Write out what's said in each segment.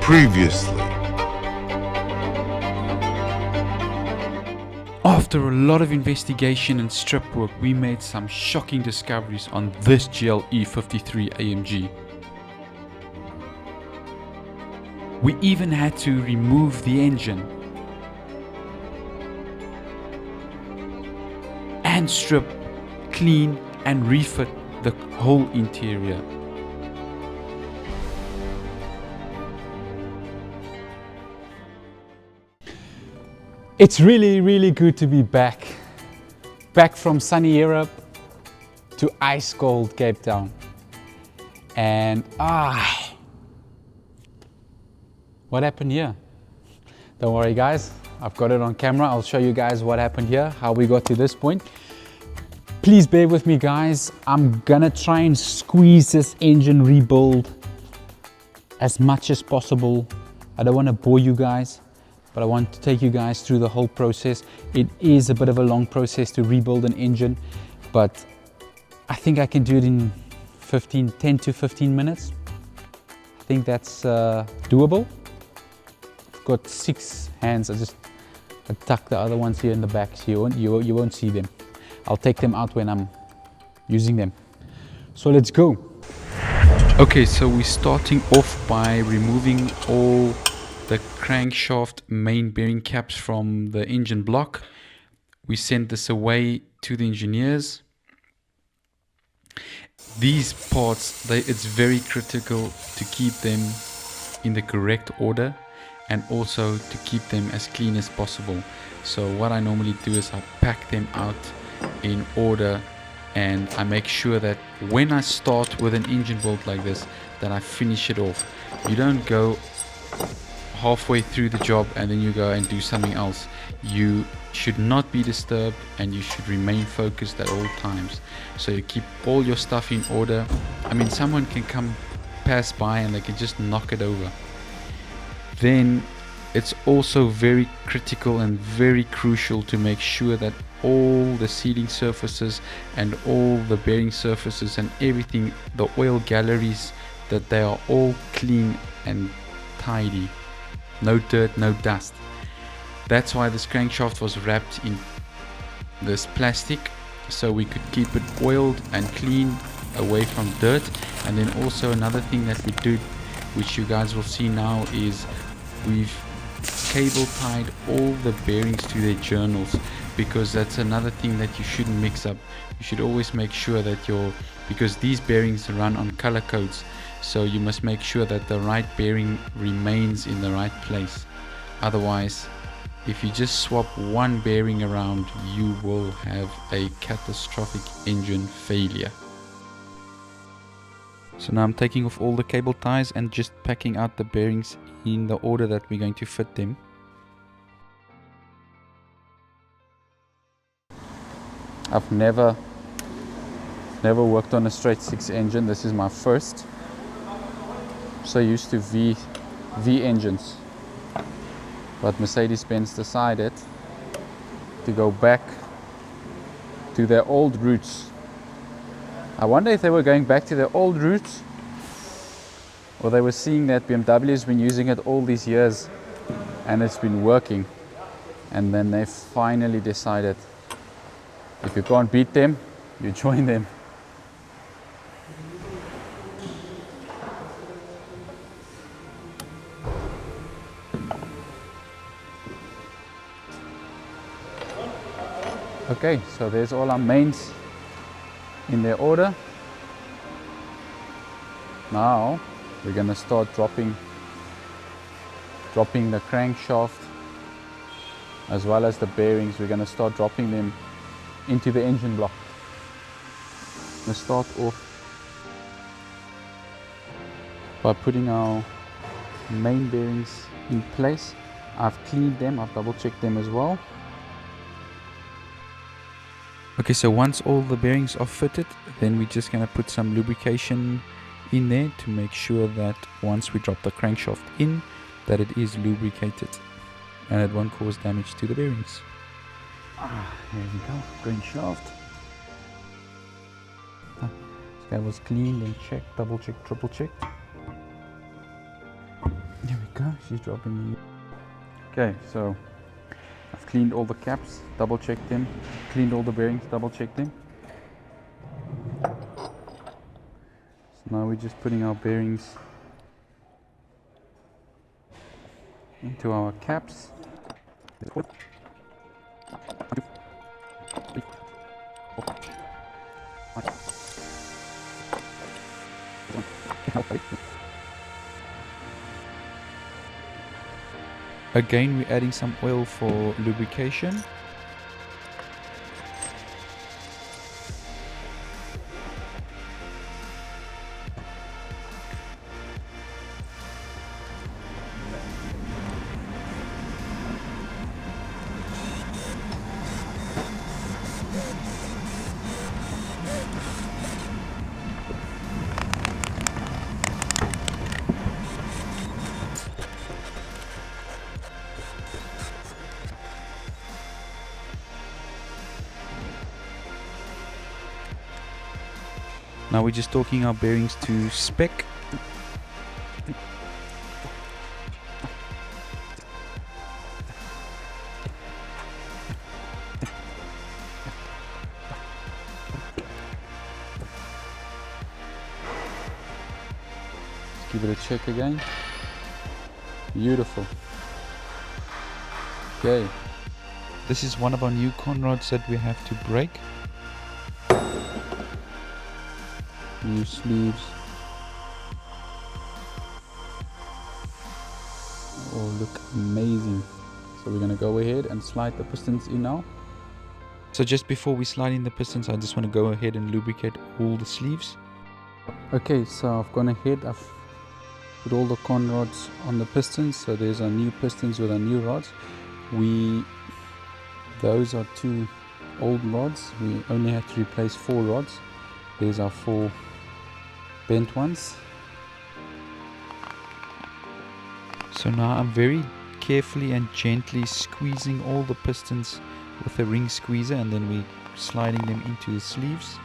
Previously. After a lot of investigation and strip work, we made some shocking discoveries on this Gle53 Amg. We even had to remove the engine and strip, clean and refit the whole interior. It's really good to be back from sunny Europe to ice cold Cape Town. And what happened here? Don't worry guys, I've got it on camera. I'll show you guys what happened here, how we got to this point. Please bear with me guys. I'm gonna try and squeeze this engine rebuild as much as possible. I don't want to bore you guys, but I want to take you guys through the whole process. It is a bit of a long process to rebuild an engine, but I think I can do it in 10 to 15 minutes. I think that's doable. I've got 6 hands. I tuck the other ones here in the back so you won't see them. I'll take them out when I'm using them. So let's go. Okay, so we're starting off by removing all the crankshaft main bearing caps from the engine block. We sent this away to the engineers. These parts, it's very critical to keep them in the correct order and also to keep them as clean as possible. So what I normally do is I pack them out in order, and I make sure that when I start with an engine build like this, that I finish it off. You don't go halfway through the job and then you go and do something else. You should not be disturbed and you should remain focused at all times. So you keep all your stuff in order. I mean, someone can pass by and they can just knock it over. Then it's also very critical and very crucial to make sure that all the sealing surfaces and all the bearing surfaces and everything, the oil galleries, that they are all clean and tidy. No dirt, no dust. That's why this crankshaft was wrapped in this plastic, so we could keep it oiled and clean, away from dirt. And then also another thing that we did, which you guys will see now, is we've cable tied all the bearings to their journals, because that's another thing that you shouldn't mix up. You should always make sure that because these bearings run on color codes, so you must make sure that the right bearing remains in the right place. Otherwise, if you just swap one bearing around, you will have a catastrophic engine failure. So now I'm taking off all the cable ties and just packing out the bearings in the order that we're going to fit them. I've never worked on a straight 6 engine. This is my first. So used to V engines, but Mercedes-Benz decided to go back to their old roots. I wonder if they were going back to their old roots, or they were seeing that BMW has been using it all these years and it's been working, and then they finally decided, if you can't beat them, you join them. Okay, so there's all our mains in their order. Now we're gonna start dropping the crankshaft as well as the bearings. We're gonna start dropping them into the engine block. Let's start off by putting our main bearings in place. I've cleaned them, I've double checked them as well. Okay, so once all the bearings are fitted, then we're just going to put some lubrication in there to make sure that once we drop the crankshaft in, that it is lubricated and it won't cause damage to the bearings. Here we go, crankshaft. This guy was cleaned and checked, double checked, triple checked. There we go, she's dropping you. Okay, so I've cleaned all the caps, double checked them, cleaned all the bearings, double checked them. So now we're just putting our bearings into our caps. Again, we're adding some oil for lubrication. Now we're just torquing our bearings to spec. Let's give it a check again. Beautiful. Okay. This is one of our new conrods that we have to break. New sleeves. Oh, look amazing. So we're gonna go ahead and slide the pistons in now. So just before we slide in the pistons, I just want to go ahead and lubricate all the sleeves. Okay, so I've gone ahead, I've put all the con rods on the pistons. So there's our new pistons with our new rods. Those are 2 old rods. We only had to replace 4 rods. There's our 4 bent ones. So now I'm very carefully and gently squeezing all the pistons with a ring squeezer, and then we're sliding them into the sleeves.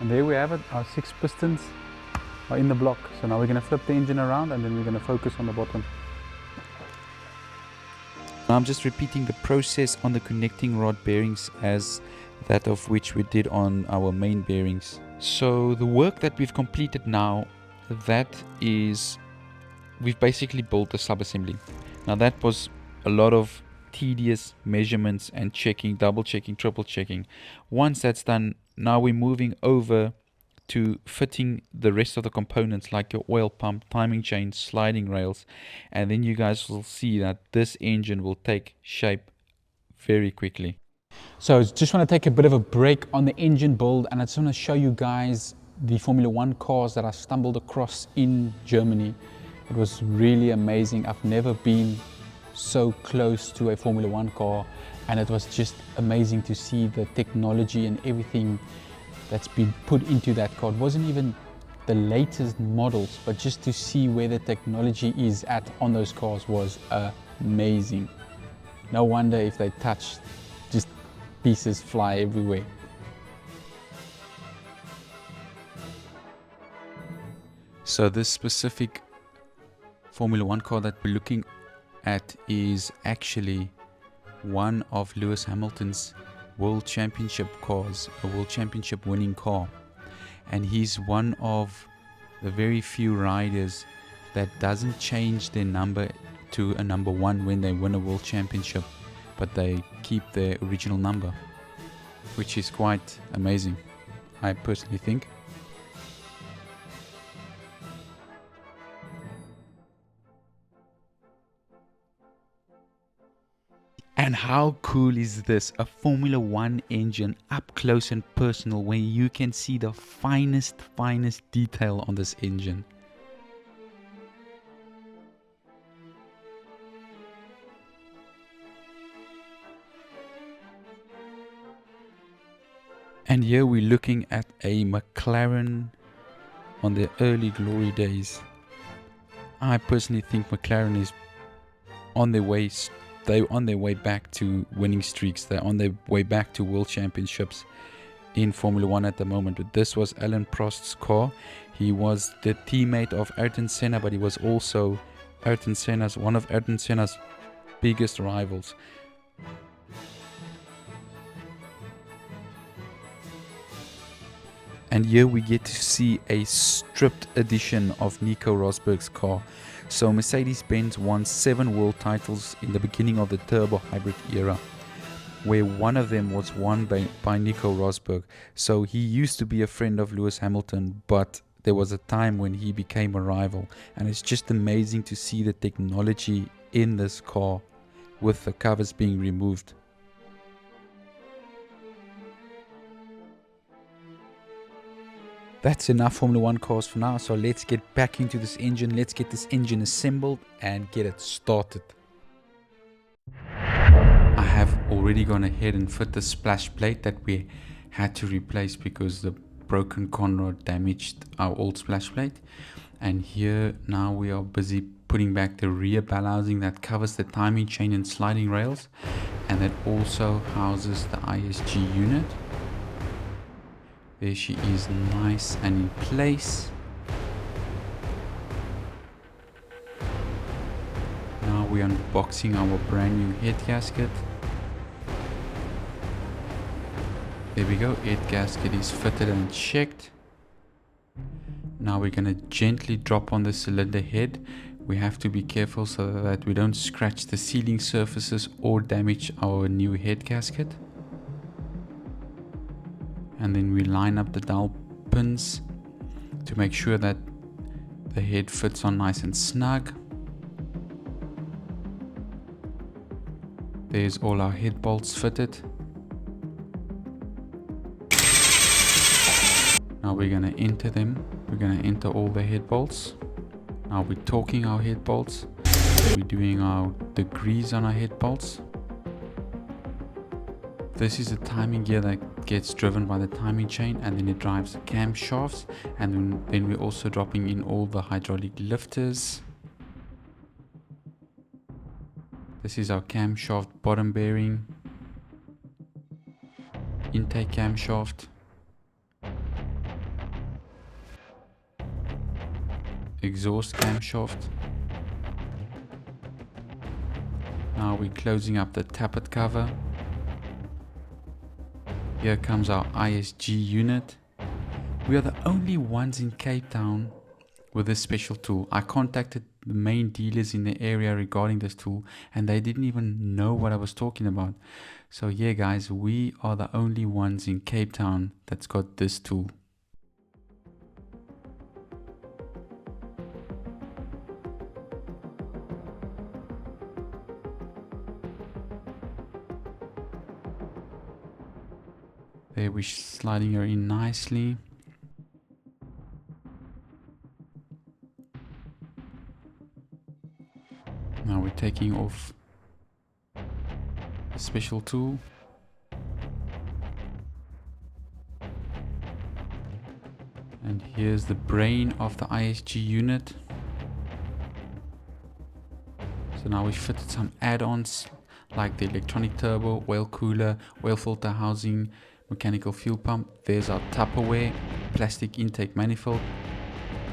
And there we have it, our 6 pistons are in the block. So now we're going to flip the engine around and then we're going to focus on the bottom. Now I'm just repeating the process on the connecting rod bearings as that of which we did on our main bearings. So the work that we've completed now, that is, we've basically built a sub-assembly. Now that was a lot of tedious measurements and checking, double checking, triple checking. Once that's done, now we're moving over to fitting the rest of the components like your oil pump, timing chain, sliding rails, and then you guys will see that this engine will take shape very quickly. So I just want to take a bit of a break on the engine build, and I just want to show you guys the Formula 1 cars that I stumbled across in Germany. It was really amazing. I've never been so close to a Formula 1 car, and it was just amazing to see the technology and everything that's been put into that car. It wasn't even the latest models, but just to see where the technology is at on those cars was amazing. No wonder if they touch, just pieces fly everywhere. So this specific Formula 1 car that we're looking at is actually one of Lewis Hamilton's World Championship cars, a World Championship winning car. And he's one of the very few riders that doesn't change their number to a number 1 when they win a World Championship, but they keep their original number, which is quite amazing, I personally think. And how cool is this? A Formula 1 engine up close and personal, where you can see the finest detail on this engine. And here we're looking at a McLaren on their early glory days. I personally think McLaren is on their way. They're on their way back to winning streaks. They're on their way back to world championships in Formula One at the moment. But this was Alain Prost's car. He was the teammate of Ayrton Senna, but he was also one of Ayrton Senna's biggest rivals. And here we get to see a stripped edition of Nico Rosberg's car. So Mercedes-Benz won 7 world titles in the beginning of the turbo hybrid era, where one of them was won by Nico Rosberg. So he used to be a friend of Lewis Hamilton, but there was a time when he became a rival. And it's just amazing to see the technology in this car with the covers being removed. That's enough Formula 1 cars for now, so let's get back into this engine. Let's get this engine assembled and get it started. I have already gone ahead and fit the splash plate that we had to replace because the broken conrod damaged our old splash plate. And here now we are busy putting back the rear bell housing that covers the timing chain and sliding rails, and that also houses the ISG unit. There she is, nice and in place. Now we're unboxing our brand new head gasket. There we go, head gasket is fitted and checked. Now we're going to gently drop on the cylinder head. We have to be careful so that we don't scratch the sealing surfaces or damage our new head gasket. And then we line up the dowel pins to make sure that the head fits on nice and snug. There's all our head bolts fitted. Now we're going to enter them. We're going to enter all the head bolts. Now we're torquing our head bolts. We're doing our degrees on our head bolts. This is a timing gear that gets driven by the timing chain, and then it drives the camshafts, and then we're also dropping in all the hydraulic lifters. This is our camshaft bottom bearing, intake camshaft, exhaust camshaft. Now we're closing up the tappet cover. Here comes our ISG unit. We are the only ones in Cape Town with this special tool. I contacted the main dealers in the area regarding this tool, and they didn't even know what I was talking about. So yeah guys, we are the only ones in Cape Town that's got this tool. There we're sliding her in nicely. Now we're taking off the special tool. And here's the brain of the ISG unit. So now we've fitted some add-ons like the electronic turbo, oil cooler, oil filter housing, mechanical fuel pump. There's our Tupperware, plastic intake manifold,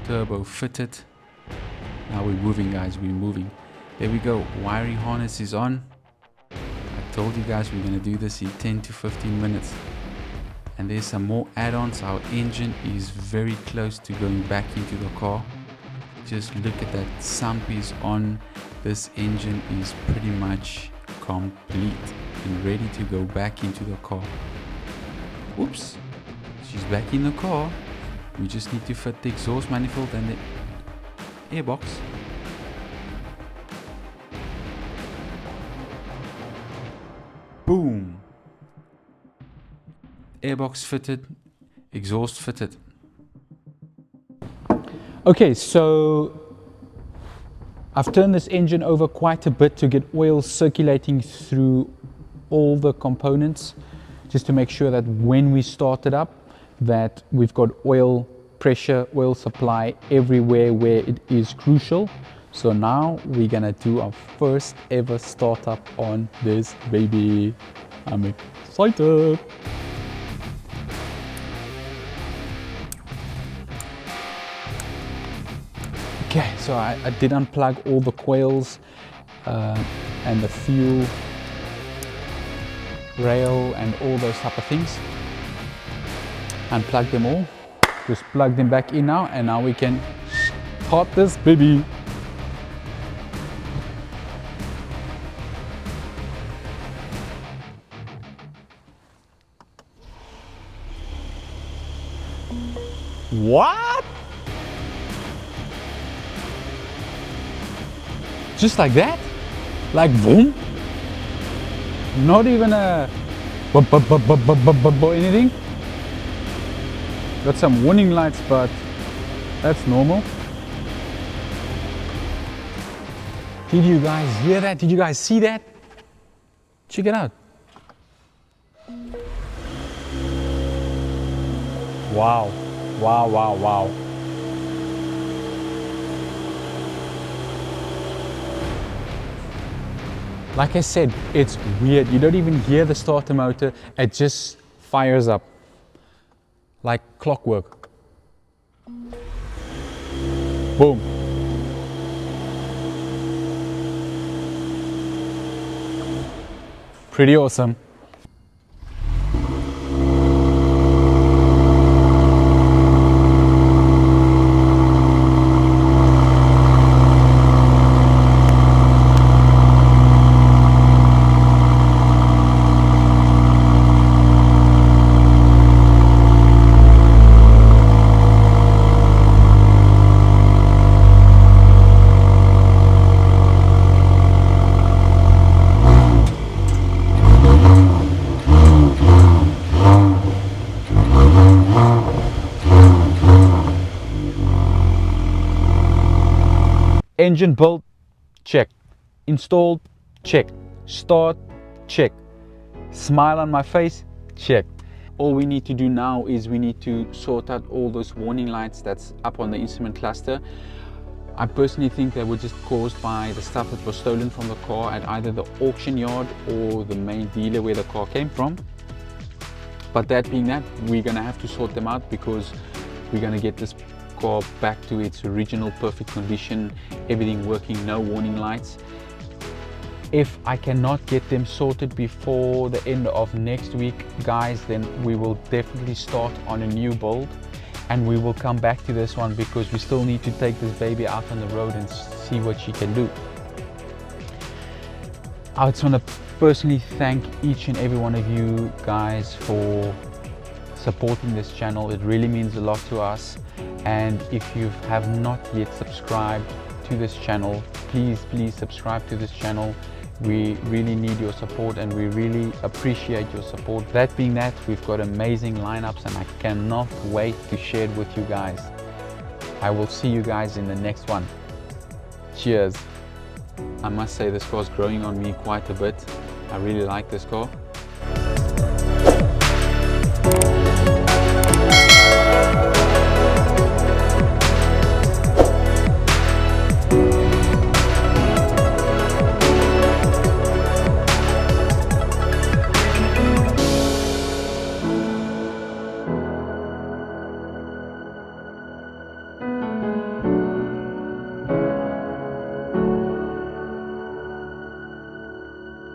turbo fitted. Now we're moving guys, we're moving. There we go, wiring harness is on. I told you guys we're going to do this in 10 to 15 minutes. And there's some more add-ons. Our engine is very close to going back into the car. Just look at that, sump is on. This engine is pretty much complete and ready to go back into the car. Oops, she's back in the car. We just need to fit the exhaust manifold and the airbox. Boom! Airbox fitted, exhaust fitted. Okay, so I've turned this engine over quite a bit to get oil circulating through all the components. just to make sure that when we start it up, that we've got oil pressure, oil supply everywhere where it is crucial. So now we're gonna do our first ever startup on this baby. I'm excited. Okay, so I did unplug all the coils and the fuel rail and all those type of things. Unplug them all. Just plug them back in now, and now we can start this baby. What? Just like that? Like boom? Not even a anything? Got some warning lights, but that's normal. Did you guys hear that? Did you guys see that? Check it out. Wow, wow, wow, wow. Like I said, it's weird. You don't even hear the starter motor. It just fires up like clockwork. Boom. Pretty awesome. Engine built, check. Installed, check. Start, check. Smile on my face, check. All we need to do now is we need to sort out all those warning lights that's up on the instrument cluster. I personally think they were just caused by the stuff that was stolen from the car at either the auction yard or the main dealer where the car came from. But that being that, we're gonna have to sort them out because we're gonna get this car back to its original perfect condition, everything working, no warning lights. If I cannot get them sorted before the end of next week, guys, then we will definitely start on a new build, and we will come back to this one because we still need to take this baby out on the road and see what she can do. I just want to personally thank each and every one of you guys for supporting this channel. It really means a lot to us. And if you have not yet subscribed to this channel, please subscribe to this channel. We really need your support and we really appreciate your support. That being that, we've got amazing lineups and I cannot wait to share it with you guys. I will see you guys in the next one. Cheers. I must say this car's growing on me quite a bit. I really like this car.